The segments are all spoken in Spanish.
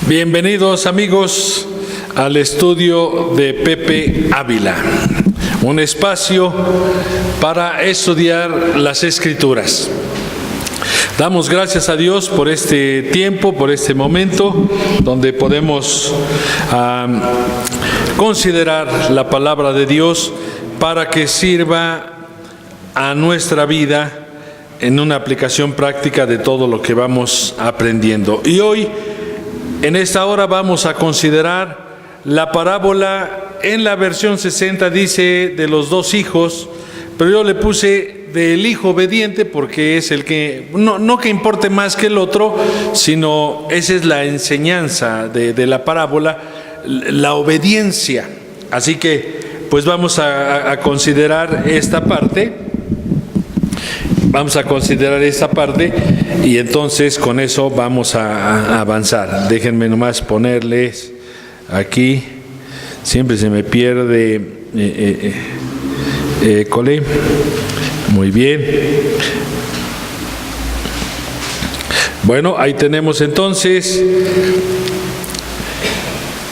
Bienvenidos amigos al estudio de Pepe Ávila, un espacio para estudiar las Escrituras. Damos gracias a Dios por este tiempo, por este momento donde podemos considerar la palabra de Dios para que sirva a nuestra vida en una aplicación práctica de todo lo que vamos aprendiendo. Y hoy, en esta hora, vamos a considerar la parábola. En la versión 60 dice de los dos hijos, pero yo le puse del hijo obediente porque es el que, no que importe más que el otro, sino esa es la enseñanza de la parábola, la obediencia. Así que, pues vamos a considerar esta parte. Vamos a considerar esta parte y entonces con eso vamos a avanzar. Déjenme nomás ponerles aquí, siempre se me pierde cole. Muy bien. Bueno, ahí tenemos entonces,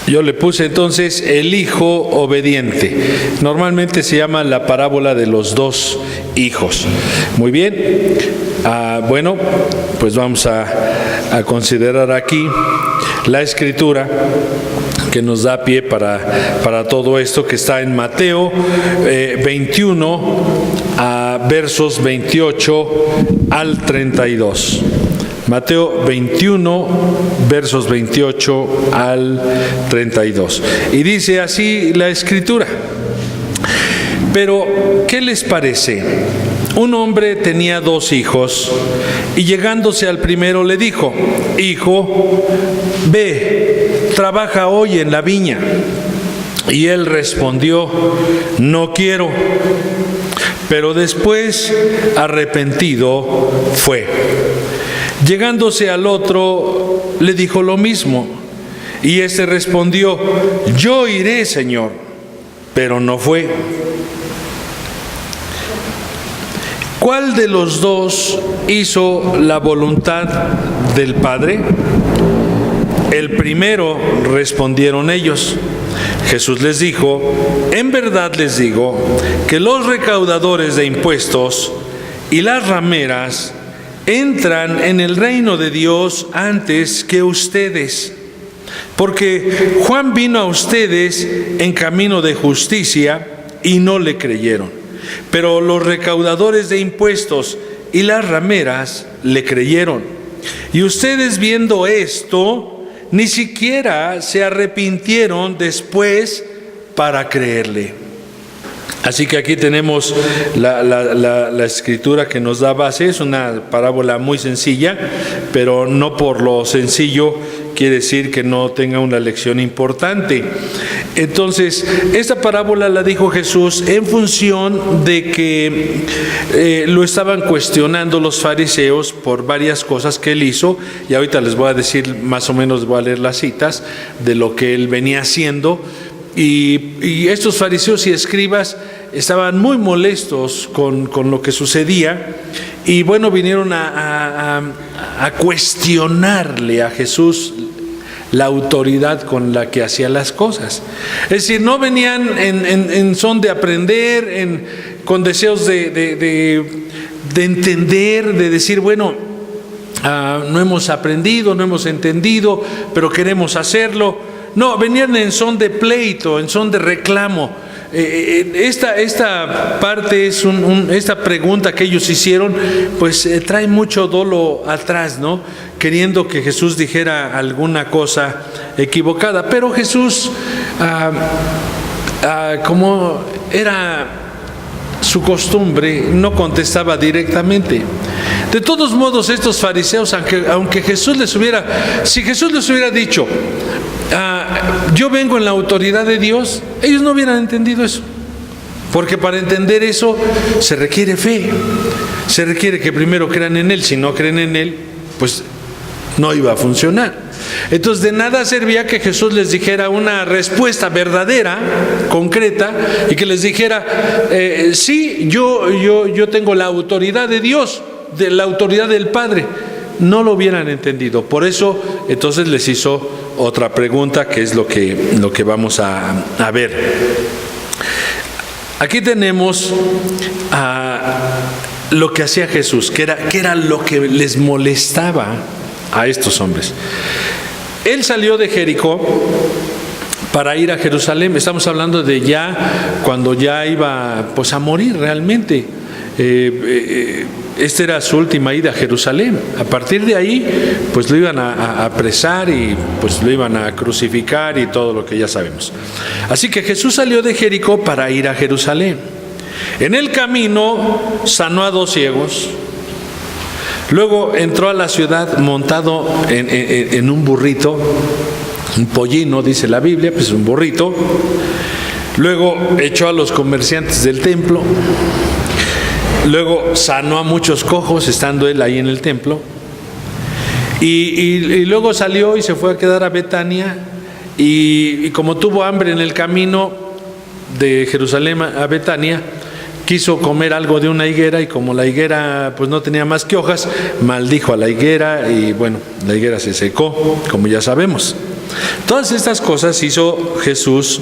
yo le puse entonces el hijo obediente. Normalmente se llama la parábola de los dos hijos. Muy bien. Bueno, pues vamos a considerar aquí la escritura que nos da pie para todo esto, que está en Mateo 21, versos 28 al 32. Mateo 21, versos 28 al 32. Y dice así la escritura. Pero, ¿qué les parece? Un hombre tenía dos hijos, y llegándose al primero le dijo: Hijo, ve, trabaja hoy en la viña. Y él respondió: No quiero. Pero después, arrepentido, fue. Llegándose al otro, le dijo lo mismo. Y éste respondió: Yo iré, Señor. Pero no fue. ¿Cuál de los dos hizo la voluntad del Padre? El primero, respondieron ellos. Jesús les dijo: En verdad les digo que los recaudadores de impuestos y las rameras entran en el reino de Dios antes que ustedes. Porque Juan vino a ustedes en camino de justicia y no le creyeron. Pero los recaudadores de impuestos y las rameras le creyeron. Y ustedes, viendo esto, ni siquiera se arrepintieron después para creerle. Así que aquí tenemos la escritura que nos da base. Es una parábola muy sencilla, pero no por lo sencillo quiere decir que no tenga una lección importante. Entonces, esta parábola la dijo Jesús en función de que lo estaban cuestionando los fariseos por varias cosas que él hizo, y ahorita les voy a decir, más o menos voy a leer las citas de lo que él venía haciendo. Y estos fariseos y escribas estaban muy molestos con lo que sucedía, y bueno, vinieron a cuestionarle a Jesús la autoridad con la que hacía las cosas. Es decir, no venían en son de aprender, con deseos de entender, de decir, bueno, no hemos aprendido, no hemos entendido, pero queremos hacerlo. No, venían en son de pleito, en son de reclamo. Esta parte es esta pregunta que ellos hicieron, pues trae mucho dolo atrás, ¿no? Queriendo que Jesús dijera alguna cosa equivocada. Pero Jesús, como era su costumbre, no contestaba directamente. De todos modos, estos fariseos, aunque si Jesús les hubiera dicho: yo vengo en la autoridad de Dios, ellos no hubieran entendido eso. Porque para entender eso se requiere fe, se requiere que primero crean en Él. Si no creen en Él, pues no iba a funcionar. Entonces, de nada servía que Jesús les dijera una respuesta verdadera, concreta, y que les dijera: sí, yo tengo la autoridad de Dios, de la autoridad del Padre. no lo hubieran entendido. Por eso, entonces les hizo otra pregunta, que es lo que vamos a ver. Aquí tenemos lo que hacía Jesús, que era lo que les molestaba a estos hombres. Él salió de Jericó para ir a Jerusalén. Estamos hablando de ya cuando ya iba pues a morir realmente. Esta era su última ida a Jerusalén. A partir de ahí pues lo iban a apresar y pues lo iban a crucificar y todo lo que ya sabemos. Así que Jesús salió de Jericó para ir a Jerusalén. En el camino sanó a 2 ciegos. Luego entró a la ciudad montado en un burrito, un pollino, dice la Biblia, pues un burrito. Luego echó a los comerciantes del templo. Luego sanó a muchos cojos estando él ahí en el templo. Y luego salió y se fue a quedar a Betania. Y como tuvo hambre en el camino de Jerusalén a Betania, quiso comer algo de una higuera, y como la higuera pues no tenía más que hojas, maldijo a la higuera y bueno, la higuera se secó, como ya sabemos. Todas estas cosas hizo Jesús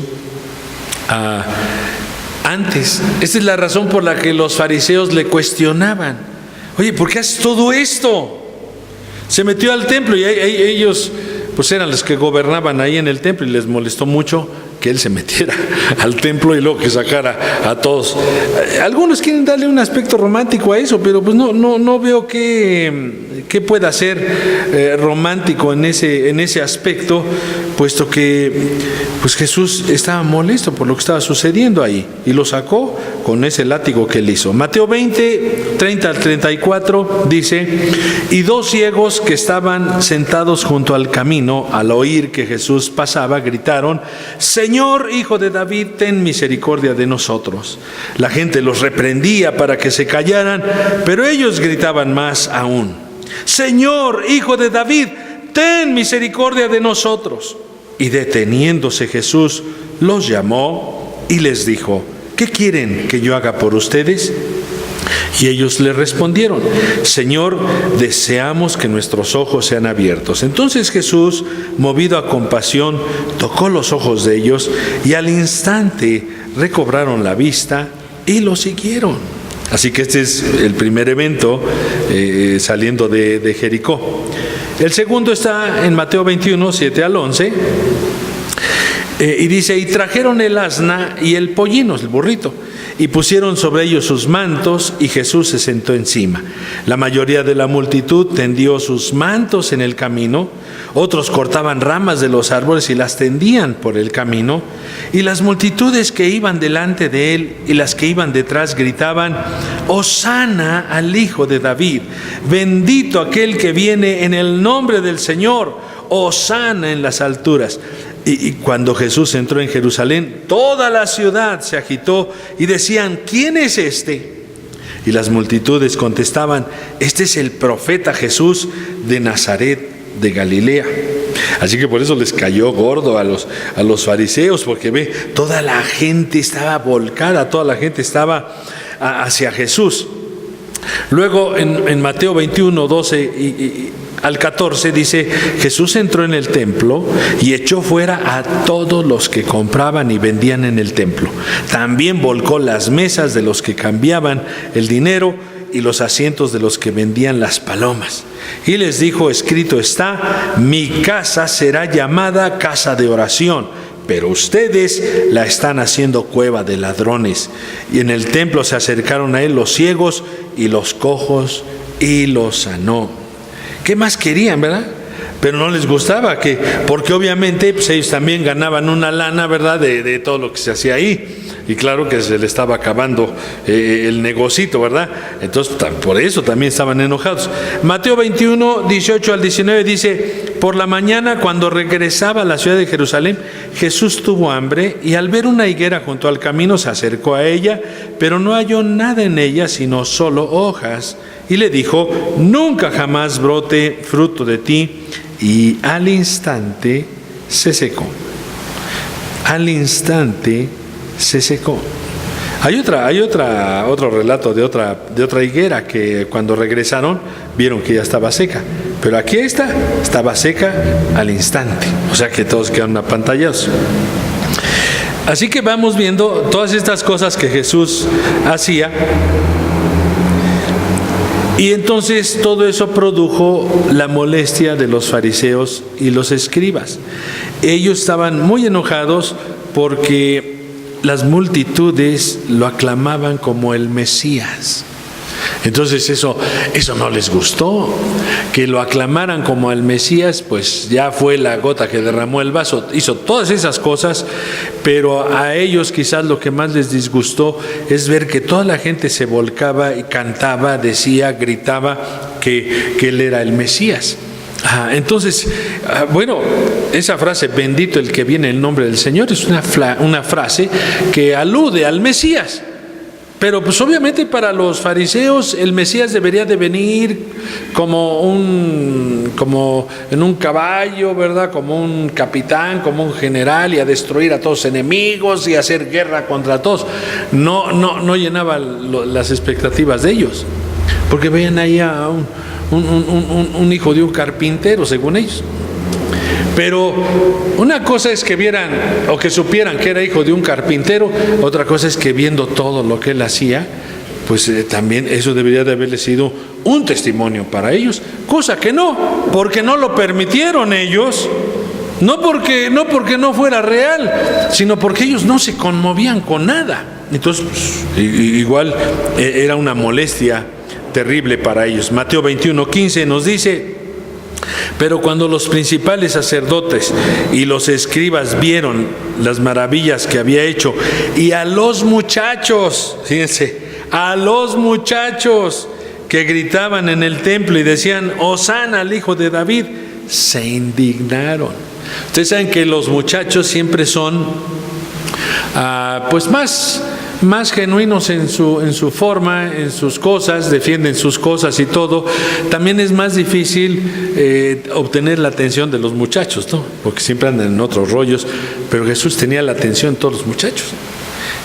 antes. Esta es la razón por la que los fariseos le cuestionaban. Oye, ¿por qué haces todo esto? Se metió al templo y ellos pues eran los que gobernaban ahí en el templo, y les molestó mucho que él se metiera al templo y luego que sacara a todos. Algunos quieren darle un aspecto romántico a eso, pero pues no veo qué pueda ser romántico en ese aspecto, puesto que pues Jesús estaba molesto por lo que estaba sucediendo ahí y lo sacó con ese látigo que él hizo. Mateo 20, 30 al 34 dice: y 2 ciegos que estaban sentados junto al camino, al oír que Jesús pasaba, gritaron: Señor, Hijo de David, ten misericordia de nosotros. La gente los reprendía para que se callaran, pero ellos gritaban más aún: Señor, Hijo de David, ten misericordia de nosotros. Y deteniéndose Jesús, los llamó y les dijo: ¿qué quieren que yo haga por ustedes? Y ellos le respondieron: Señor, deseamos que nuestros ojos sean abiertos. Entonces Jesús, movido a compasión, tocó los ojos de ellos, y al instante recobraron la vista y lo siguieron. Así que este es el primer evento saliendo de Jericó. El segundo está en Mateo 21, 7 al 11. Y dice: y trajeron el asna y el pollino, el burrito, y pusieron sobre ellos sus mantos, y Jesús se sentó encima. La mayoría de la multitud tendió sus mantos en el camino, otros cortaban ramas de los árboles y las tendían por el camino, y las multitudes que iban delante de él y las que iban detrás gritaban: Hosana al Hijo de David, bendito aquel que viene en el nombre del Señor, Hosana en las alturas. Y cuando Jesús entró en Jerusalén, toda la ciudad se agitó y decían: ¿quién es este? Y las multitudes contestaban: este es el profeta Jesús de Nazaret de Galilea. Así que por eso les cayó gordo a los fariseos, porque ve, toda la gente estaba volcada, toda la gente estaba hacia Jesús. Luego en Mateo 21, 12 al 14 dice: Jesús entró en el templo y echó fuera a todos los que compraban y vendían en el templo. También volcó las mesas de los que cambiaban el dinero y los asientos de los que vendían las palomas. Y les dijo: escrito está, mi casa será llamada casa de oración, pero ustedes la están haciendo cueva de ladrones. Y en el templo se acercaron a él los ciegos y los cojos y los sanó. ¿Qué más querían, verdad? Pero no les gustaba, porque obviamente pues ellos también ganaban una lana, ¿verdad? De todo lo que se hacía ahí. Y claro que se le estaba acabando el negocito, ¿verdad? Entonces, por eso también estaban enojados. Mateo 21, 18 al 19 dice: por la mañana, cuando regresaba a la ciudad de Jerusalén, Jesús tuvo hambre, y al ver una higuera junto al camino se acercó a ella, pero no halló nada en ella sino solo hojas. Y le dijo: nunca jamás brote fruto de ti. Y al instante se secó. Al instante se secó. Hay otro relato de otra higuera que cuando regresaron vieron que ya estaba seca. Pero aquí estaba seca al instante. O sea que todos quedaron apantallados. Así que vamos viendo todas estas cosas que Jesús hacía. Y entonces todo eso produjo la molestia de los fariseos y los escribas. Ellos estaban muy enojados porque las multitudes lo aclamaban como el Mesías. Entonces eso no les gustó. Que lo aclamaran como al Mesías, pues ya fue la gota que derramó el vaso. Hizo todas esas cosas, pero a ellos quizás lo que más les disgustó es ver que toda la gente se volcaba y cantaba, decía, gritaba que él era el Mesías. Entonces, bueno, esa frase, bendito el que viene en nombre del Señor, es una frase que alude al Mesías. Pero pues obviamente para los fariseos el Mesías debería de venir como en un caballo, ¿verdad? Como un capitán, como un general, y a destruir a todos los enemigos y a hacer guerra contra todos. No llenaba las expectativas de ellos, porque veían ahí a un hijo de un carpintero, según ellos. Pero una cosa es que vieran o que supieran que era hijo de un carpintero, otra cosa es que viendo todo lo que él hacía, pues también eso debería de haberle sido un testimonio para ellos, cosa que no, porque no lo permitieron ellos, no porque no fuera real, sino porque ellos no se conmovían con nada. Entonces, pues, igual era una molestia terrible para ellos. Mateo 21:15 nos dice: pero cuando los principales sacerdotes y los escribas vieron las maravillas que había hecho, y a los muchachos, fíjense, a los muchachos que gritaban en el templo y decían, Hosana al hijo de David, se indignaron. Ustedes saben que los muchachos siempre son pues más genuinos en su forma, en sus cosas, defienden sus cosas y todo. También es más difícil obtener la atención de los muchachos, ¿no? Porque siempre andan en otros rollos, pero Jesús tenía la atención de todos los muchachos.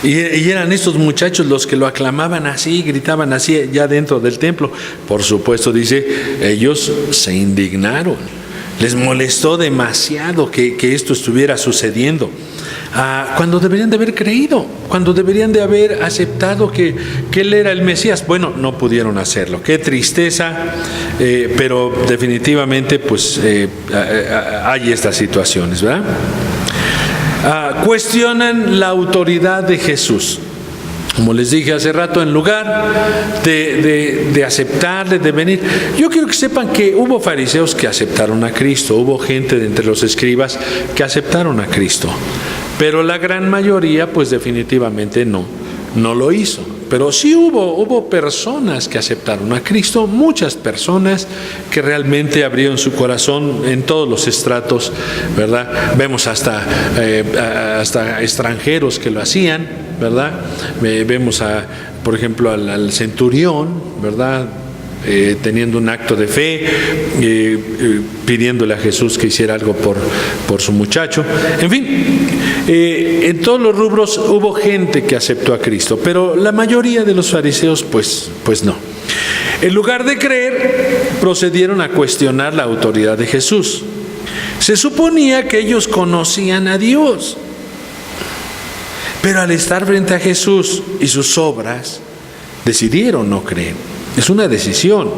Y eran estos muchachos los que lo aclamaban así, gritaban así ya dentro del templo. Por supuesto, dice, ellos se indignaron. Les molestó demasiado que esto estuviera sucediendo. Cuando deberían de haber creído, cuando deberían de haber aceptado que él era el Mesías. Bueno, no pudieron hacerlo. Qué tristeza, pero definitivamente pues hay estas situaciones, ¿verdad? Cuestionan la autoridad de Jesús. Como les dije hace rato, en lugar de aceptarle, de venir. Yo quiero que sepan que hubo fariseos que aceptaron a Cristo, hubo gente de entre los escribas que aceptaron a Cristo, pero la gran mayoría pues definitivamente no lo hizo. Pero sí hubo personas que aceptaron a Cristo, muchas personas que realmente abrieron su corazón en todos los estratos, ¿verdad? Vemos hasta extranjeros que lo hacían, ¿verdad? Vemos por ejemplo al centurión, ¿verdad? Teniendo un acto de fe, pidiéndole a Jesús que hiciera algo por su muchacho. En fin, en todos los rubros hubo gente que aceptó a Cristo, pero la mayoría de los fariseos pues no. En lugar de creer, procedieron a cuestionar la autoridad de Jesús. Se suponía que ellos conocían a Dios, pero al estar frente a Jesús y sus obras, decidieron no creer. Es una decisión,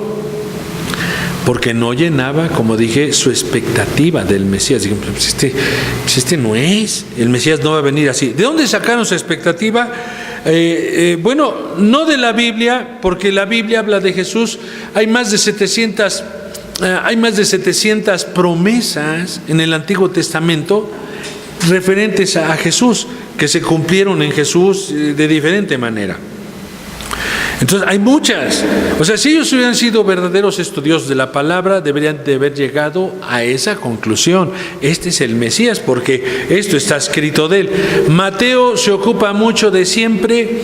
porque no llenaba, como dije, su expectativa del Mesías. Digo, pues este no es, el Mesías no va a venir así. ¿De dónde sacaron su expectativa? Bueno, no de la Biblia, porque la Biblia habla de Jesús. Hay más de 700 promesas en el Antiguo Testamento referentes a Jesús, que se cumplieron en Jesús de diferente manera. Entonces hay muchas. O sea, si ellos hubieran sido verdaderos estudiosos de la palabra, deberían de haber llegado a esa conclusión. Este es el Mesías, porque esto está escrito de él. Mateo se ocupa mucho de siempre,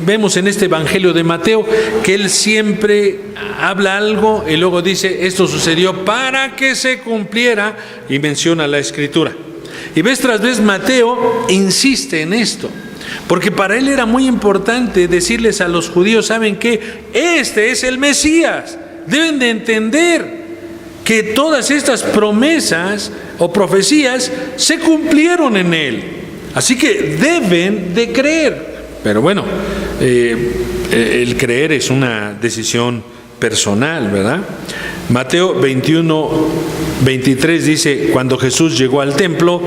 vemos en este Evangelio de Mateo, que él siempre habla algo y luego dice, esto sucedió para que se cumpliera, y menciona la Escritura. Y vez tras vez Mateo insiste en esto, porque para él era muy importante decirles a los judíos, ¿saben qué? Este es el Mesías. Deben de entender que todas estas promesas o profecías se cumplieron en Él. Así que deben de creer. Pero bueno, el creer es una decisión personal, ¿verdad? Mateo 21:23 dice: cuando Jesús llegó al templo,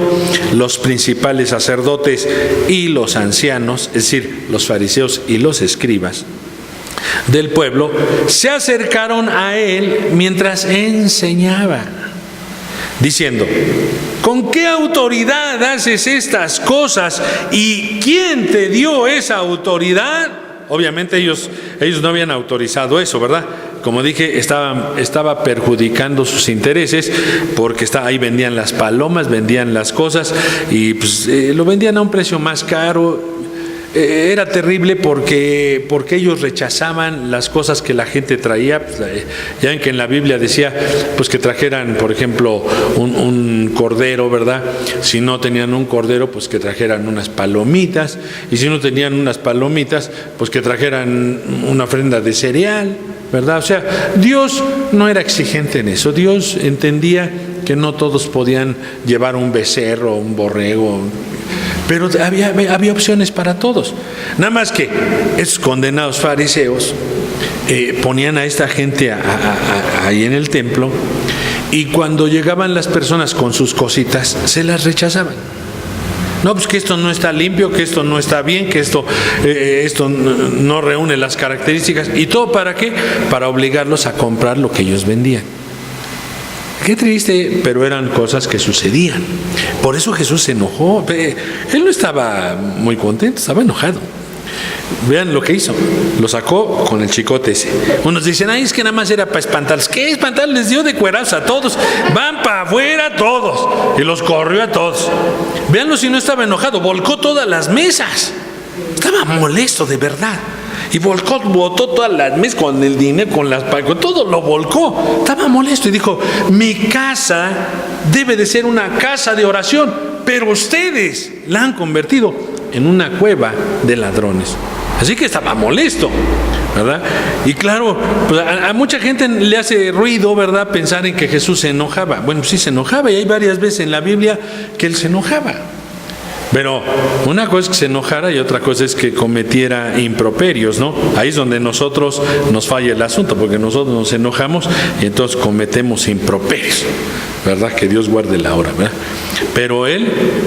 los principales sacerdotes y los ancianos, es decir, los fariseos y los escribas del pueblo, se acercaron a él mientras enseñaba, diciendo: ¿con qué autoridad haces estas cosas? ¿Y quién te dio esa autoridad? Obviamente ellos no habían autorizado eso, ¿verdad? Como dije, estaba perjudicando sus intereses, porque ahí vendían las palomas, vendían las cosas, y pues, lo vendían a un precio más caro. Era terrible porque ellos rechazaban las cosas que la gente traía. Ya ven que en la Biblia decía pues que trajeran, por ejemplo, un cordero, ¿verdad? Si no tenían un cordero, pues que trajeran unas palomitas, y si no tenían unas palomitas, pues que trajeran una ofrenda de cereal, ¿verdad? O sea, Dios no era exigente en eso. Dios entendía que no todos podían llevar un becerro, un borrego, pero había opciones para todos. Nada más que esos condenados fariseos ponían a esta gente ahí en el templo, y cuando llegaban las personas con sus cositas, se las rechazaban. No, pues que esto no está limpio, que esto no está bien, que esto no reúne las características. ¿Y todo para qué? Para obligarlos a comprar lo que ellos vendían. Qué triste, pero eran cosas que sucedían. Por eso Jesús se enojó. Él no estaba muy contento, estaba enojado. Vean lo que hizo. Lo sacó con el chicote ese. Unos dicen: ay, es que nada más era para espantarlos. ¿Qué espantar? Les dio de cuerazo a todos. Van para afuera todos. Y los corrió a todos. Veanlo, si no estaba enojado. Volcó todas las mesas. Estaba molesto de verdad. Y botó todas las mesas con el dinero, con todo lo volcó. Estaba molesto y dijo: mi casa debe de ser una casa de oración, pero ustedes la han convertido en una cueva de ladrones. Así que estaba molesto, ¿verdad? Y claro, pues a mucha gente le hace ruido, ¿verdad?, pensar en que Jesús se enojaba. Bueno, sí se enojaba, y hay varias veces en la Biblia que Él se enojaba. Pero una cosa es que se enojara y otra cosa es que cometiera improperios, ¿no? Ahí es donde nosotros nos falla el asunto, porque nosotros nos enojamos y entonces cometemos improperios, ¿verdad? Que Dios guarde la hora, ¿verdad? Pero él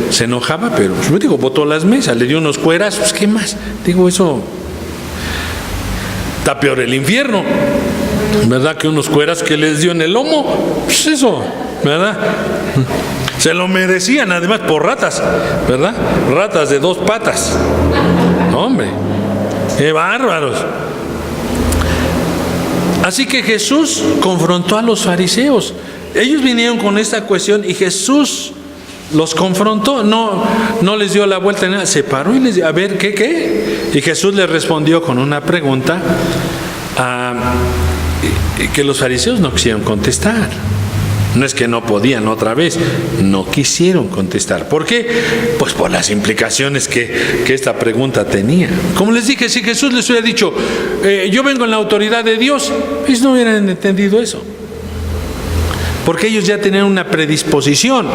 se enojaba, pero yo digo, botó las mesas, le dio unos cuerazos, ¿qué más? Digo, eso está peor el infierno, ¿verdad? Que unos cuerazos que les dio en el lomo, pues eso, ¿verdad? Se lo merecían, además, por ratas, ¿verdad? Ratas de 2 patas. Hombre, qué bárbaros. Así que Jesús confrontó a los fariseos. Ellos vinieron con esta cuestión y Jesús los confrontó. No les dio la vuelta, nada. Se paró y les dijo: a ver, ¿qué? Y Jesús les respondió con una pregunta que los fariseos no quisieron contestar. No es que no podían, otra vez, no quisieron contestar. ¿Por qué? Pues por las implicaciones que esta pregunta tenía. Como les dije, si Jesús les hubiera dicho: yo vengo en la autoridad de Dios, ellos no hubieran entendido eso. Porque ellos ya tenían una predisposición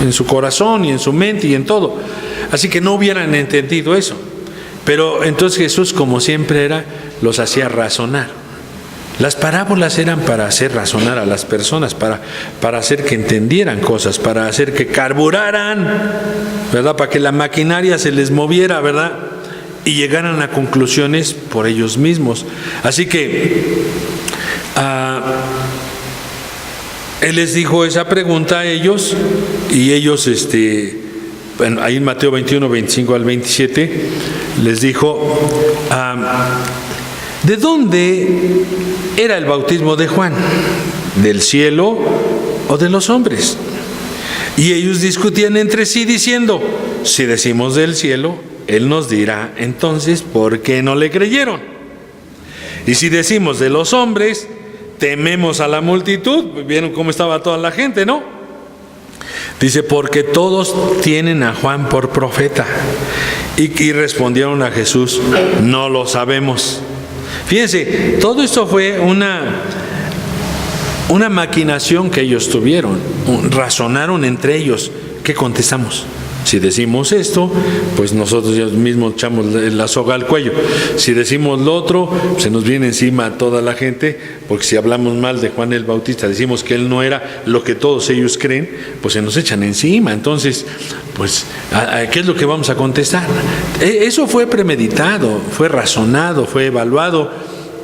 en su corazón y en su mente y en todo. Así que no hubieran entendido eso. Pero entonces Jesús, como siempre los hacía razonar. Las parábolas eran para hacer razonar a las personas, para hacer que entendieran cosas, para hacer que carburaran, ¿verdad? Para que la maquinaria se les moviera, ¿verdad? Y llegaran a conclusiones por ellos mismos. Así que Él les dijo esa pregunta a ellos, y ellos, bueno, ahí en Mateo 21, 25 al 27, les dijo: ¿de dónde era el bautismo de Juan? ¿Del cielo o de los hombres? Y ellos discutían entre sí diciendo: si decimos del cielo, Él nos dirá entonces por qué no le creyeron. Y si decimos de los hombres, tememos a la multitud. Vieron cómo estaba toda la gente, ¿no? Dice: porque todos tienen a Juan por profeta. Y respondieron a Jesús: no lo sabemos. Fíjense, todo esto fue una maquinación que ellos tuvieron, razonaron entre ellos. ¿Qué contestamos? Si decimos esto, pues nosotros mismos echamos la soga al cuello. Si decimos lo otro, se nos viene encima toda la gente, porque si hablamos mal de Juan el Bautista, decimos que él no era lo que todos ellos creen, pues se nos echan encima. Entonces, pues, ¿qué es lo que vamos a contestar? Eso fue premeditado, fue razonado, fue evaluado,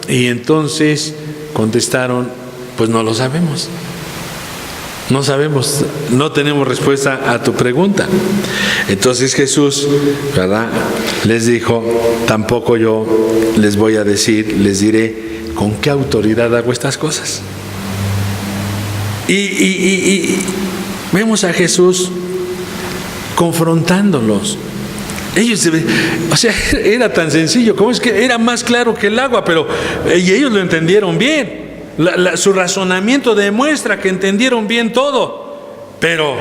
y entonces contestaron, pues no lo sabemos. No sabemos, no tenemos respuesta a tu pregunta. Entonces Jesús, ¿verdad?, les dijo, tampoco yo les voy a decir, les diré con qué autoridad hago estas cosas. Y vemos a Jesús confrontándolos. Ellos, o sea, era tan sencillo, como es que era más claro que el agua, pero y ellos lo entendieron bien. Su razonamiento demuestra que entendieron bien todo, pero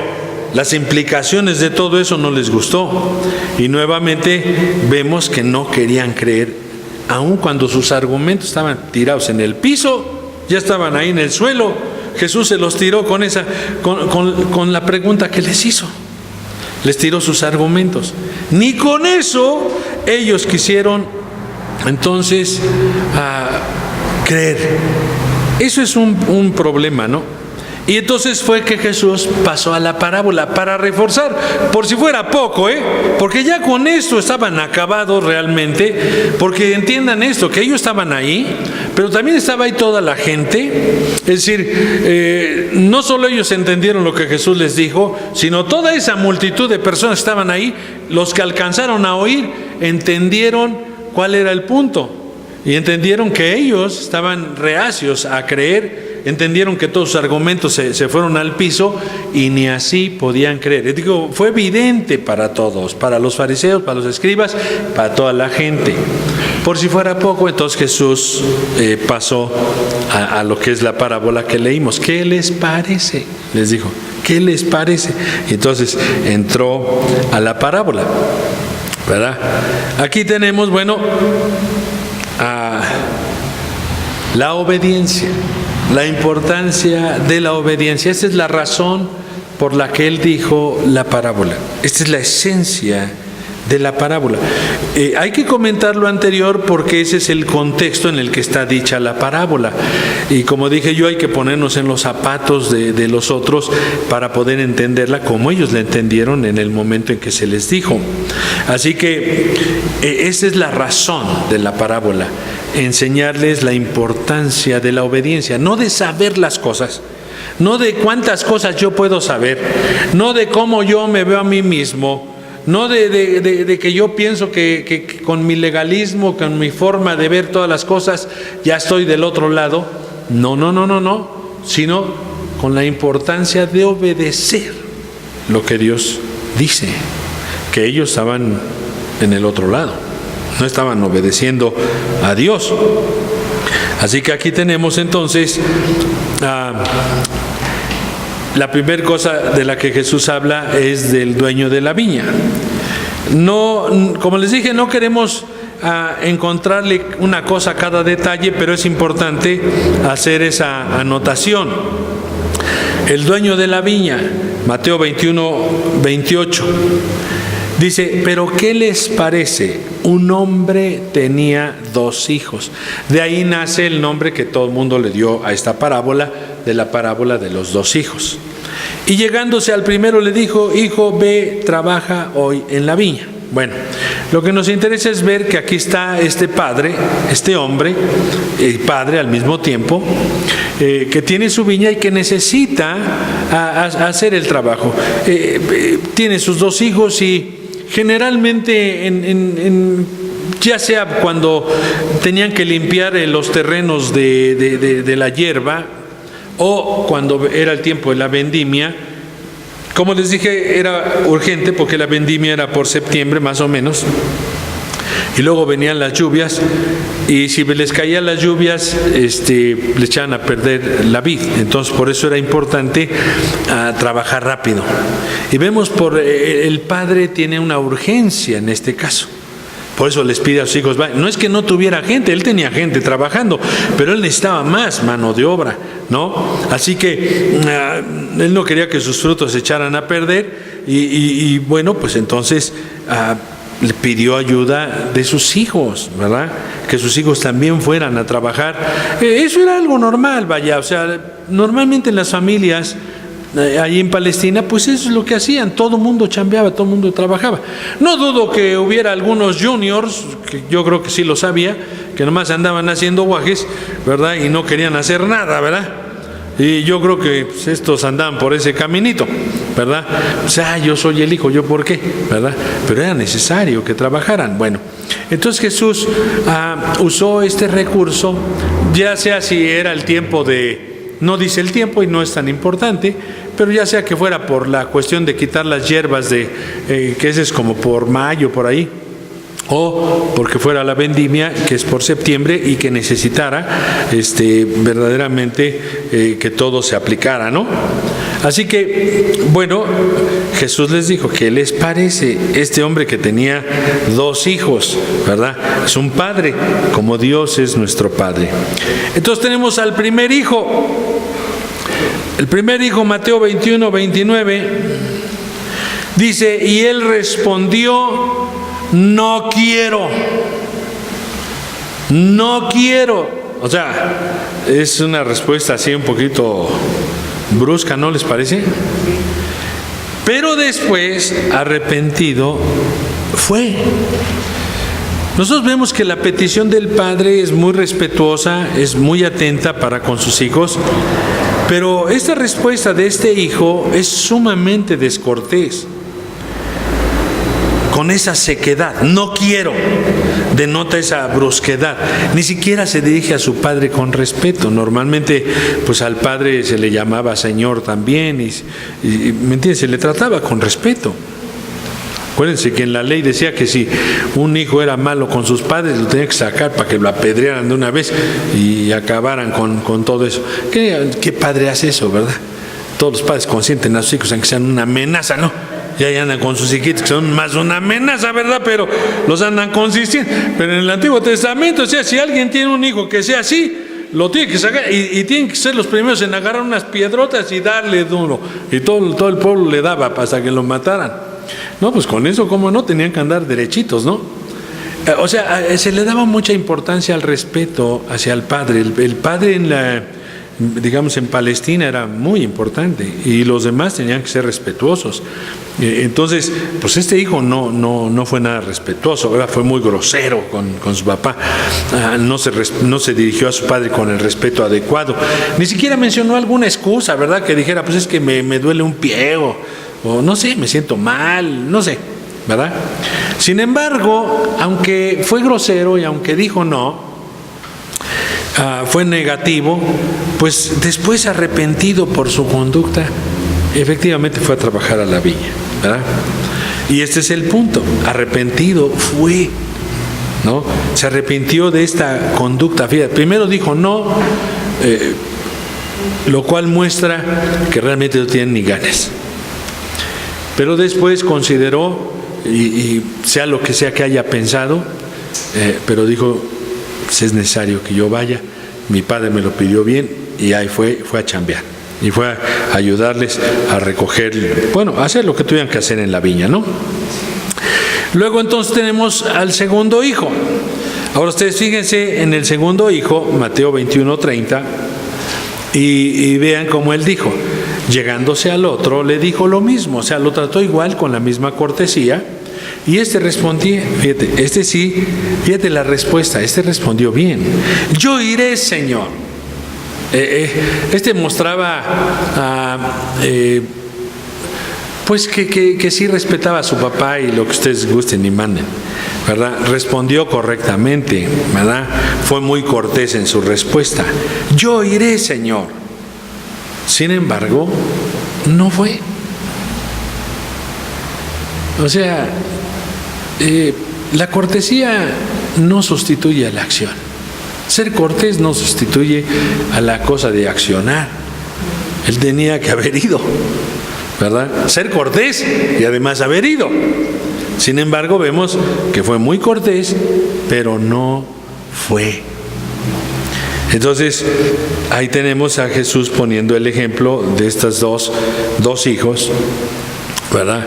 las implicaciones de todo eso no les gustó. Y nuevamente vemos que no querían creer, aun cuando sus argumentos estaban tirados en el piso, ya estaban ahí en el suelo. Jesús se los tiró con la pregunta que les hizo. Les tiró sus argumentos. Ni con eso ellos quisieron entonces creer. Eso es un problema, ¿no? Y entonces fue que Jesús pasó a la parábola para reforzar, por si fuera poco, porque ya con esto estaban acabados realmente, porque entiendan esto, que ellos estaban ahí, pero también estaba ahí toda la gente. Es decir, no solo ellos entendieron lo que Jesús les dijo, sino toda esa multitud de personas que estaban ahí, los que alcanzaron a oír, entendieron cuál era el punto. Y entendieron que ellos estaban reacios a creer, entendieron que todos sus argumentos se fueron al piso y ni así podían creer. Digo, fue evidente para todos, para los fariseos, para los escribas, para toda la gente. Por si fuera poco, entonces Jesús pasó a lo que es la parábola que leímos. ¿Qué les parece?, les dijo. ¿Qué les parece? Y entonces entró a la parábola, ¿verdad? Aquí tenemos, bueno, la obediencia, la importancia de la obediencia. Esta es la razón por la que él dijo la parábola. Esta es la esencia de la parábola. Hay que comentar lo anterior porque ese es el contexto en el que está dicha la parábola. Y como dije yo, hay que ponernos en los zapatos de los otros para poder entenderla como ellos la entendieron en el momento en que se les dijo. Así que esa es la razón de la parábola, enseñarles la importancia de la obediencia, no de saber las cosas, no de cuántas cosas yo puedo saber, no de cómo yo me veo a mí mismo, no de que yo pienso que con mi legalismo, con mi forma de ver todas las cosas, ya estoy del otro lado. No, sino con la importancia de obedecer lo que Dios dice, que ellos estaban en el otro lado, no estaban obedeciendo a Dios. Así que aquí tenemos entonces la primera cosa de la que Jesús habla es del dueño de la viña. No, como les dije, no queremos encontrarle una cosa a cada detalle, pero es importante hacer esa anotación. El dueño de la viña, Mateo 21:28, dice: pero ¿qué les parece? Un hombre tenía 2 hijos. De ahí nace el nombre que todo el mundo le dio a esta parábola, de la parábola de los 2 hijos. Y llegándose al primero le dijo: hijo, ve, trabaja hoy en la viña. Bueno, lo que nos interesa es ver que aquí está este padre, este hombre, padre al mismo tiempo, que tiene su viña y que necesita hacer el trabajo. Tiene sus 2 hijos y generalmente ya sea cuando tenían que limpiar los terrenos de la hierba, o cuando era el tiempo de la vendimia. Como les dije, era urgente porque la vendimia era por septiembre más o menos, y luego venían las lluvias, y si les caían las lluvias le echaban a perder la vid. Entonces por eso era importante trabajar rápido. Y vemos el padre tiene una urgencia en este caso. Por eso les pide a sus hijos, no es que no tuviera gente, él tenía gente trabajando, pero él necesitaba más mano de obra, ¿no? Así que él no quería que sus frutos se echaran a perder y bueno, pues entonces le pidió ayuda de sus hijos, ¿verdad? Que sus hijos también fueran a trabajar. Eso era algo normal, vaya, o sea, normalmente en las familias allí en Palestina, pues eso es lo que hacían, todo el mundo chambeaba, todo el mundo trabajaba. No dudo que hubiera algunos juniors, que yo creo que sí lo sabía, que nomás andaban haciendo guajes, ¿verdad? Y no querían hacer nada, ¿verdad? Y yo creo que pues, estos andaban por ese caminito, ¿verdad? O sea, yo soy el hijo, ¿yo por qué? ¿Verdad? Pero era necesario que trabajaran. Bueno, entonces Jesús usó este recurso, ya sea si era el tiempo no dice el tiempo y no es tan importante, pero ya sea que fuera por la cuestión de quitar las hierbas que ese es como por mayo, por ahí, o porque fuera la vendimia, que es por septiembre, y que necesitara verdaderamente que todo se aplicara, ¿no? Así que, bueno, Jesús les dijo, ¿qué les parece este hombre que tenía 2 hijos, ¿verdad? Es un padre, como Dios es nuestro Padre. Entonces tenemos al primer hijo. El primer hijo, Mateo 21, 29, dice, y él respondió, no quiero. O sea, es una respuesta así un poquito brusca, ¿no les parece? Pero después, arrepentido, fue. Nosotros vemos que la petición del padre es muy respetuosa, es muy atenta para con sus hijos, pero esta respuesta de este hijo es sumamente descortés, con esa sequedad, no quiero, denota esa brusquedad. Ni siquiera se dirige a su padre con respeto. Normalmente, pues al padre se le llamaba señor también, y ¿me entiendes? Se le trataba con respeto. Acuérdense que en la ley decía que si un hijo era malo con sus padres, lo tenía que sacar para que lo apedrearan de una vez y acabaran con todo eso. ¿Qué padre hace eso, verdad? Todos los padres consienten a sus hijos, aunque sean una amenaza, ¿no? Ya andan con sus hijitos que son más una amenaza, ¿verdad? Pero los andan consintiendo. Pero en el Antiguo Testamento, o sea, si alguien tiene un hijo que sea así, lo tiene que sacar y tienen que ser los primeros en agarrar unas piedrotas y darle duro. Y todo el pueblo le daba hasta que lo mataran. No, pues con eso, ¿cómo no? Tenían que andar derechitos, ¿no? O sea, se le daba mucha importancia al respeto hacia el padre. El padre digamos en Palestina era muy importante y los demás tenían que ser respetuosos. Entonces, pues este hijo no fue nada respetuoso, ¿verdad? Fue muy grosero con su papá. No se dirigió a su padre con el respeto adecuado. Ni siquiera mencionó alguna excusa, ¿verdad? Que dijera, pues es que me duele un pie o no sé, me siento mal, no sé, ¿verdad? Sin embargo, aunque fue grosero y aunque dijo no, fue negativo, pues después arrepentido por su conducta, efectivamente fue a trabajar a la viña, ¿verdad? Y este es el punto, arrepentido fue, ¿no? Se arrepintió de esta conducta. Fíjate, primero dijo no, lo cual muestra que realmente no tienen ni ganas. Pero después consideró, y sea lo que sea que haya pensado, pero dijo, pues es necesario que yo vaya, mi padre me lo pidió bien, y ahí fue a chambear, y fue a ayudarles a recoger, bueno, a hacer lo que tuvieran que hacer en la viña, ¿no? Luego entonces tenemos al segundo hijo. Ahora ustedes fíjense en el segundo hijo, Mateo 21:30, y vean cómo él dijo. Llegándose al otro, le dijo lo mismo, o sea, lo trató igual con la misma cortesía, y este respondió, fíjate la respuesta, este respondió bien, yo iré, Señor. Este mostraba, pues que sí respetaba a su papá y lo que ustedes gusten y manden, ¿verdad? Respondió correctamente, ¿verdad? Fue muy cortés en su respuesta, yo iré, Señor. Sin embargo, no fue. O sea, la cortesía no sustituye a la acción. Ser cortés no sustituye a la cosa de accionar. Él tenía que haber ido, ¿verdad? Ser cortés y además haber ido. Sin embargo, vemos que fue muy cortés, pero no fue. Entonces, ahí tenemos a Jesús poniendo el ejemplo de estos dos hijos, ¿verdad?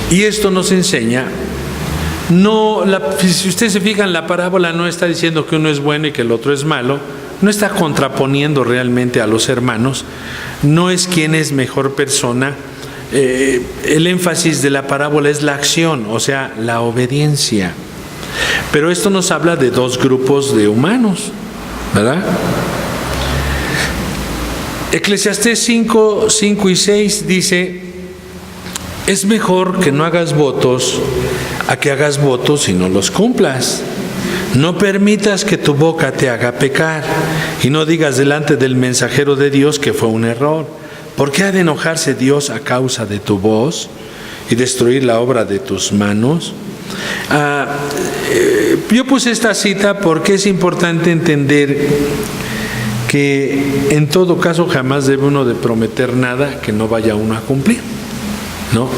Y esto nos enseña, si ustedes se fijan, la parábola no está diciendo que uno es bueno y que el otro es malo, no está contraponiendo realmente a los hermanos, no es quién es mejor persona. El énfasis de la parábola es la acción, o sea, la obediencia. Pero esto nos habla de dos grupos de humanos, ¿verdad? Eclesiastés 5 y 6 dice: es mejor que no hagas votos a que hagas votos y no los cumplas. No permitas que tu boca te haga pecar, y no digas delante del mensajero de Dios que fue un error. ¿Por qué ha de enojarse Dios a causa de tu voz y destruir la obra de tus manos? Yo puse esta cita porque es importante entender que en todo caso jamás debe uno de prometer nada que no vaya uno a cumplir, ¿no?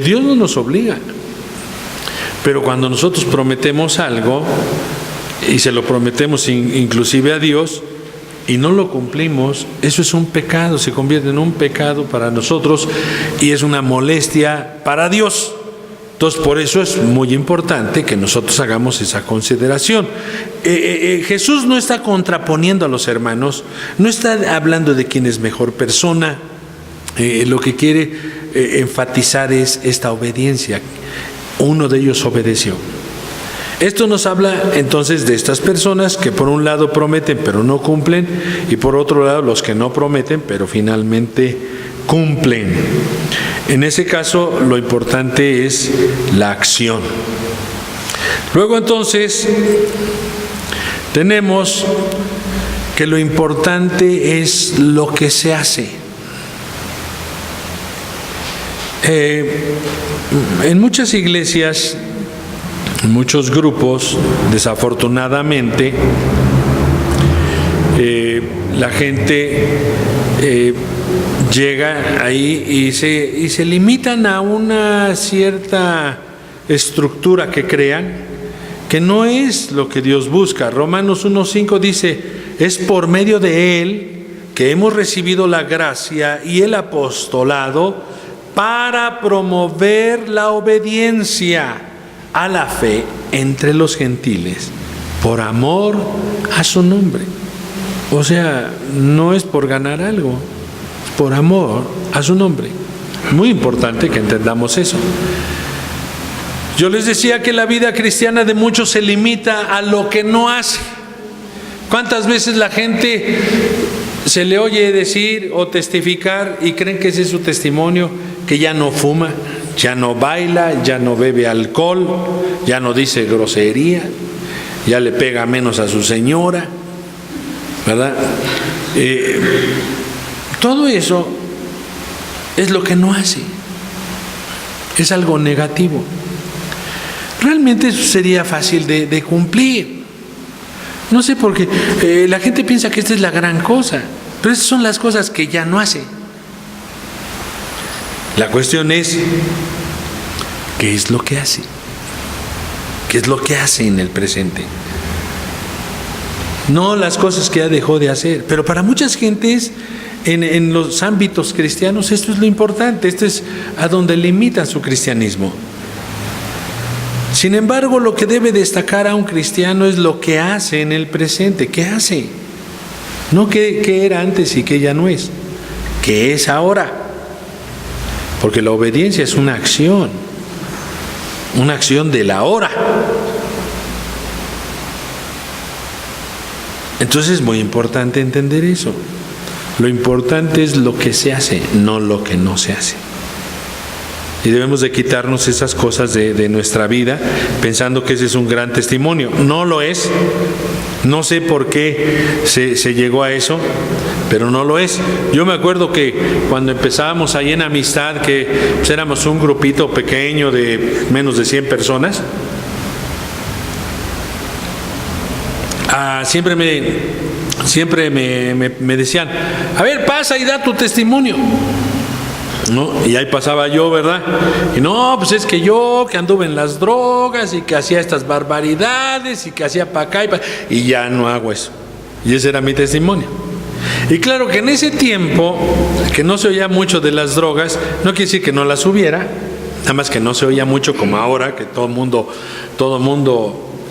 Dios no nos obliga, pero cuando nosotros prometemos algo y se lo prometemos inclusive a Dios y no lo cumplimos, eso es un pecado, se convierte en un pecado para nosotros y es una molestia para Dios. Entonces, por eso es muy importante que nosotros hagamos esa consideración. Jesús no está contraponiendo a los hermanos, no está hablando de quién es mejor persona. Lo que quiere enfatizar es esta obediencia. Uno de ellos obedeció. Esto nos habla entonces de estas personas que por un lado prometen pero no cumplen, y por otro lado los que no prometen pero finalmente cumplen. En ese caso lo importante es la acción. Luego entonces tenemos que lo importante es lo que se hace. En muchas iglesias, en muchos grupos, desafortunadamente, la gente llega ahí y se limitan a una cierta estructura que crean, que no es lo que Dios busca. Romanos 1:5 dice: es por medio de Él que hemos recibido la gracia y el apostolado para promover la obediencia a la fe entre los gentiles, por amor a su nombre. O sea, no es por ganar algo, es por amor a su nombre. Muy importante que entendamos eso. Yo les decía que la vida cristiana de muchos se limita a lo que no hace. ¿Cuántas veces la gente se le oye decir o testificar y creen que ese es su testimonio? Que ya no fuma, ya no baila, ya no bebe alcohol, ya no dice grosería, ya le pega menos a su señora, ¿verdad? Todo eso es lo que no hace, es algo negativo. Realmente eso sería fácil de cumplir. No sé por qué la gente piensa que esta es la gran cosa, pero esas son las cosas que ya no hace. La cuestión es, ¿qué es lo que hace? ¿Qué es lo que hace en el presente? No las cosas que ya dejó de hacer. Pero para muchas gentes, en los ámbitos cristianos, esto es lo importante, esto es a donde limitan su cristianismo. Sin embargo, lo que debe destacar a un cristiano es lo que hace en el presente. ¿Qué hace? No qué era antes y qué ya no es. ¿Qué es ahora? Porque la obediencia es una acción de la hora. Entonces es muy importante entender eso. Lo importante es lo que se hace, no lo que no se hace. Y debemos de quitarnos esas cosas de nuestra vida pensando que ese es un gran testimonio. No lo es. No sé por qué se llegó a eso, pero no lo es. Yo me acuerdo que cuando empezábamos ahí en Amistad, que pues éramos un grupito pequeño de menos de 100 personas, siempre me decían: a ver, pasa y da tu testimonio. ¿no? Y ahí pasaba yo, ¿verdad? Y no, pues es que yo que anduve en las drogas y que hacía estas barbaridades y que hacía para acá y ya no hago eso. Y ese era mi testimonio. Y claro que en ese tiempo, que no se oía mucho de las drogas, no quiere decir que no las hubiera, nada más que no se oía mucho como ahora, que todo mundo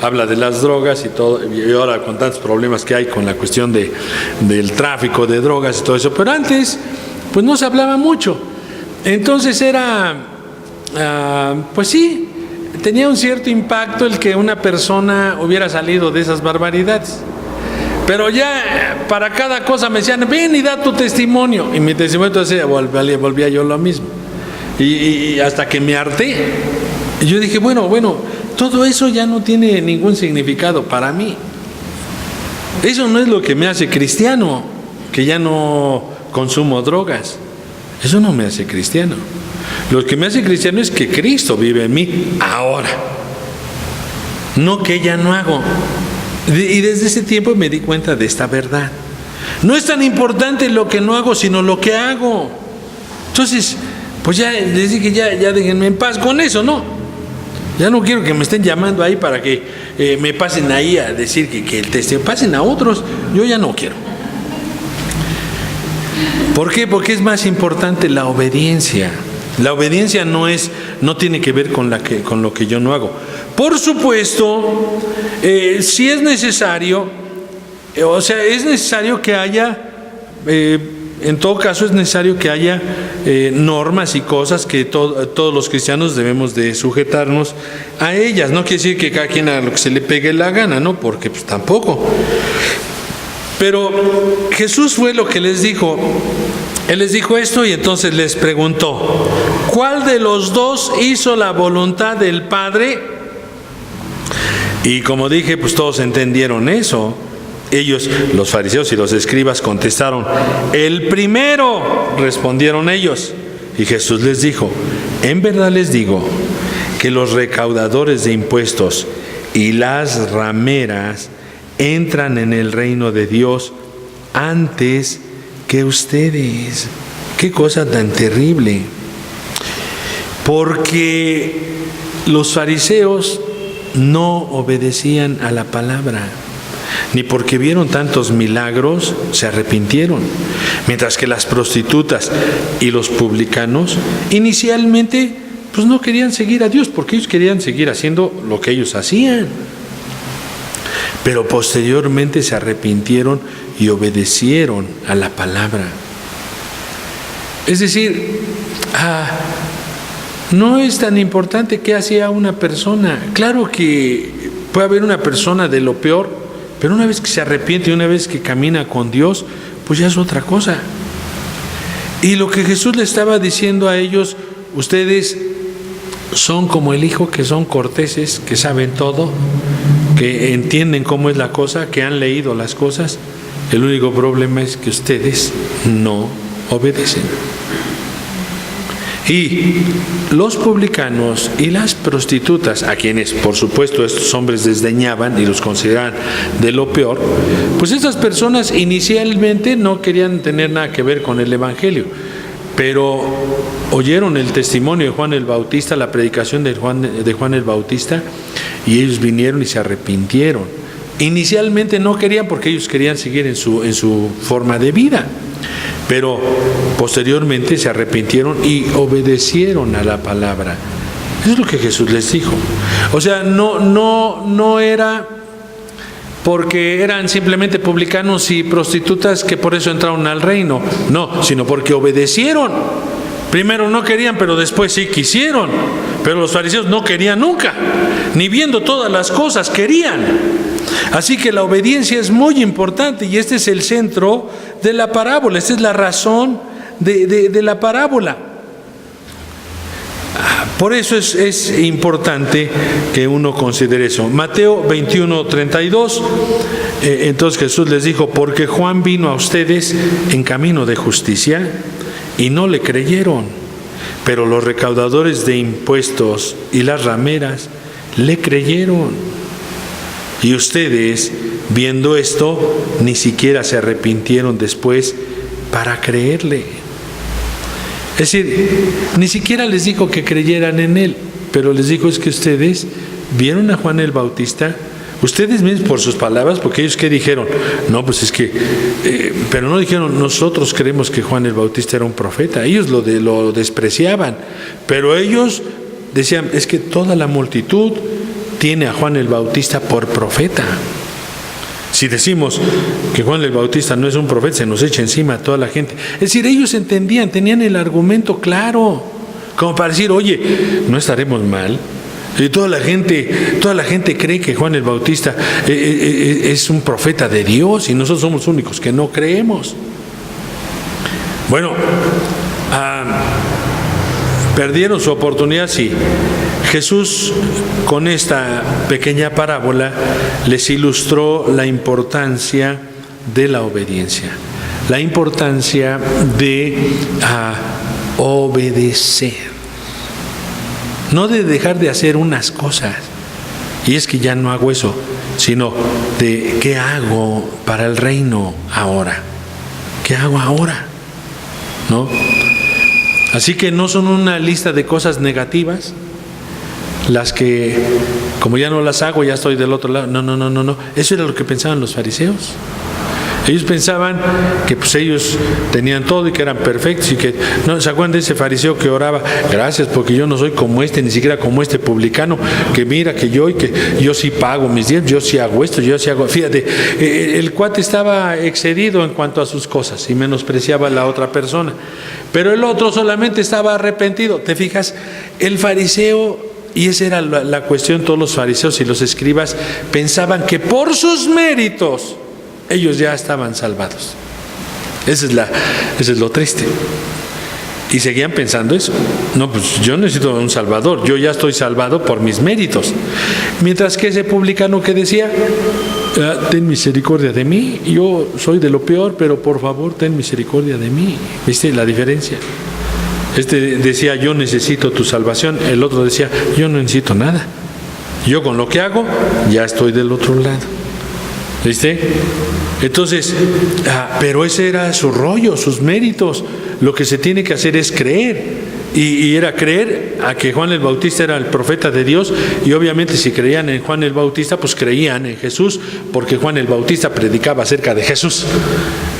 habla de las drogas y ahora con tantos problemas que hay con la cuestión del tráfico de drogas y todo eso. Pero antes, pues no se hablaba mucho. Entonces pues sí, tenía un cierto impacto el que una persona hubiera salido de esas barbaridades. Pero ya para cada cosa me decían, ven y da tu testimonio. Y mi testimonio entonces volvía yo lo mismo. Y hasta que me harté. Y yo dije, bueno, todo eso ya no tiene ningún significado para mí. Eso no es lo que me hace cristiano, que ya no consumo drogas. Eso no me hace cristiano. Lo que me hace cristiano es que Cristo vive en mí ahora. No que ya no hago. Y desde ese tiempo me di cuenta de esta verdad. No es tan importante lo que no hago, sino lo que hago. Entonces, pues ya les dije, ya déjenme en paz con eso, ¿no? Ya no quiero que me estén llamando ahí para que me pasen ahí a decir que el testimonio, pasen a otros. Yo ya no quiero. ¿Por qué? Porque es más importante la obediencia. La obediencia no tiene que ver con lo que yo no hago. Por supuesto, si es necesario, es necesario que haya, en todo caso es necesario que haya normas y cosas que todos los cristianos debemos de sujetarnos a ellas. No quiere decir que cada quien haga lo que se le pegue la gana, ¿no? Porque pues tampoco. Pero Jesús fue lo que les dijo. Él les dijo esto y entonces les preguntó, ¿cuál de los dos hizo la voluntad del Padre? Y como dije, pues todos entendieron eso. Ellos, los fariseos y los escribas, contestaron, el primero, respondieron ellos. Y Jesús les dijo, en verdad les digo que los recaudadores de impuestos y las rameras entran en el reino de Dios antes que ustedes. Qué cosa tan terrible. Porque los fariseos no obedecían a la palabra, ni porque vieron tantos milagros se arrepintieron, mientras que las prostitutas y los publicanos inicialmente pues no querían seguir a Dios, porque ellos querían seguir haciendo lo que ellos hacían, pero posteriormente se arrepintieron y obedecieron a la palabra. Es decir, no es tan importante qué hacía una persona. Claro que puede haber una persona de lo peor, pero una vez que se arrepiente y una vez que camina con Dios, pues ya es otra cosa. Y lo que Jesús le estaba diciendo a ellos, ustedes son como el hijo, que son corteses, que saben todo, que entienden cómo es la cosa, que han leído las cosas. El único problema es que ustedes no obedecen. Y los publicanos y las prostitutas, a quienes por supuesto estos hombres desdeñaban y los consideraban de lo peor, pues esas personas inicialmente no querían tener nada que ver con el Evangelio, pero oyeron el testimonio de Juan el Bautista, la predicación de Juan el Bautista, y ellos vinieron y se arrepintieron. Inicialmente no querían, porque ellos querían seguir en su forma de vida, pero posteriormente se arrepintieron y obedecieron a la palabra. Eso es lo que Jesús les dijo. O sea, no era porque eran simplemente publicanos y prostitutas que por eso entraron al reino, no, sino porque obedecieron. Primero no querían, pero después sí quisieron. Pero los fariseos no querían nunca, ni viendo todas las cosas querían. Así que la obediencia es muy importante, y este es el centro de la parábola, esta es la razón de la parábola. Por eso es importante que uno considere eso. Mateo 21:32, entonces Jesús les dijo, porque Juan vino a ustedes en camino de justicia y no le creyeron, pero los recaudadores de impuestos y las rameras le creyeron. Y ustedes, viendo esto, ni siquiera se arrepintieron después para creerle. Es decir, ni siquiera les dijo que creyeran en él, pero les dijo: es que ustedes vieron a Juan el Bautista, ustedes mismos por sus palabras, porque ellos ¿qué dijeron? No, pues es que, pero no dijeron: nosotros creemos que Juan el Bautista era un profeta. Ellos lo despreciaban, pero ellos decían: es que toda la multitud tiene a Juan el Bautista por profeta. Si decimos que Juan el Bautista no es un profeta, se nos echa encima a toda la gente. Es decir, ellos entendían, tenían el argumento claro, como para decir: oye, no estaremos mal. Y toda la gente cree que Juan el Bautista es un profeta de Dios y nosotros somos los únicos que no creemos. Bueno, perdieron su oportunidad, sí. Jesús, con esta pequeña parábola, les ilustró la importancia de la obediencia, la importancia de obedecer. No de dejar de hacer unas cosas, y es que ya no hago eso, sino de ¿qué hago para el reino ahora? ¿Qué hago ahora? ¿No? Así que no son una lista de cosas negativas las que, como ya no las hago, ya estoy del otro lado. No. Eso era lo que pensaban los fariseos. Ellos pensaban que pues ellos tenían todo y que eran perfectos y que, ¿no se acuerdan de ese fariseo que oraba? Gracias, porque yo no soy como ni siquiera como este publicano, que mira que yo sí pago mis diezmos, yo sí hago esto, yo sí hago. Fíjate, el cuate estaba excedido en cuanto a sus cosas y menospreciaba a la otra persona, pero el otro solamente estaba arrepentido. ¿Te fijas? El fariseo, y esa era la cuestión, todos los fariseos y los escribas pensaban que por sus méritos ellos ya estaban salvados. Ese es lo triste. Y seguían pensando eso. No, pues yo necesito un salvador, yo ya estoy salvado por mis méritos. Mientras que ese publicano que decía: ten misericordia de mí, yo soy de lo peor, pero por favor ten misericordia de mí. ¿Viste la diferencia? Este decía: yo necesito tu salvación. El otro decía: yo no necesito nada, yo con lo que hago ya estoy del otro lado. ¿Viste? Entonces, pero ese era su rollo, sus méritos. Lo que se tiene que hacer es creer. Y era creer a que Juan el Bautista era el profeta de Dios. Y obviamente si creían en Juan el Bautista, pues creían en Jesús, porque Juan el Bautista predicaba acerca de Jesús.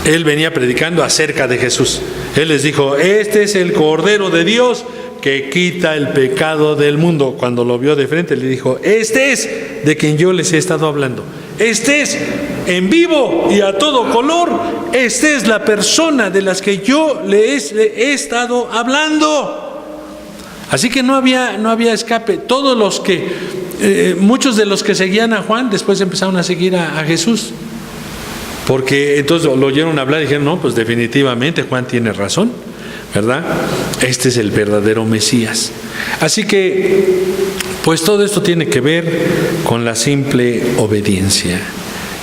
Él venía predicando acerca de Jesús. Él les dijo: este es el Cordero de Dios que quita el pecado del mundo. Cuando lo vio de frente, le dijo: este es de quien yo les he estado hablando. Este es en vivo y a todo color. Esta es la persona de las que yo le he estado hablando. Así que no había escape. Todos los que, muchos de los que seguían a Juan, después empezaron a seguir a Jesús. Porque entonces lo oyeron hablar y dijeron: no, pues definitivamente Juan tiene razón, ¿verdad? Este es el verdadero Mesías. Así que, pues todo esto tiene que ver con la simple obediencia.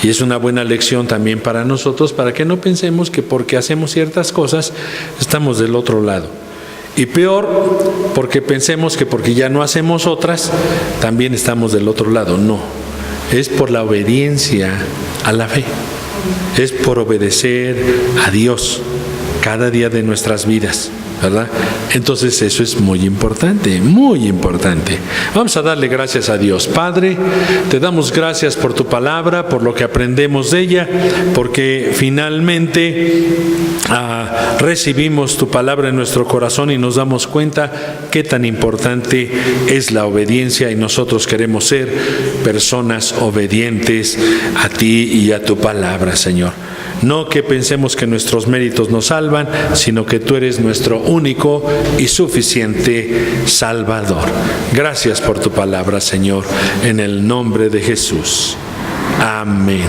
Y es una buena lección también para nosotros, para que no pensemos que porque hacemos ciertas cosas estamos del otro lado. Y peor, porque pensemos que porque ya no hacemos otras, también estamos del otro lado. No, es por la obediencia a la fe. Es por obedecer a Dios cada día de nuestras vidas, ¿verdad? Entonces eso es muy importante, muy importante. Vamos a darle gracias a Dios. Padre, te damos gracias por tu palabra, por lo que aprendemos de ella, porque finalmente recibimos tu palabra en nuestro corazón y nos damos cuenta qué tan importante es la obediencia, y nosotros queremos ser personas obedientes a ti y a tu palabra, Señor. No que pensemos que nuestros méritos nos salvan, sino que tú eres nuestro único y suficiente Salvador. Gracias por tu palabra, Señor, en el nombre de Jesús. Amén.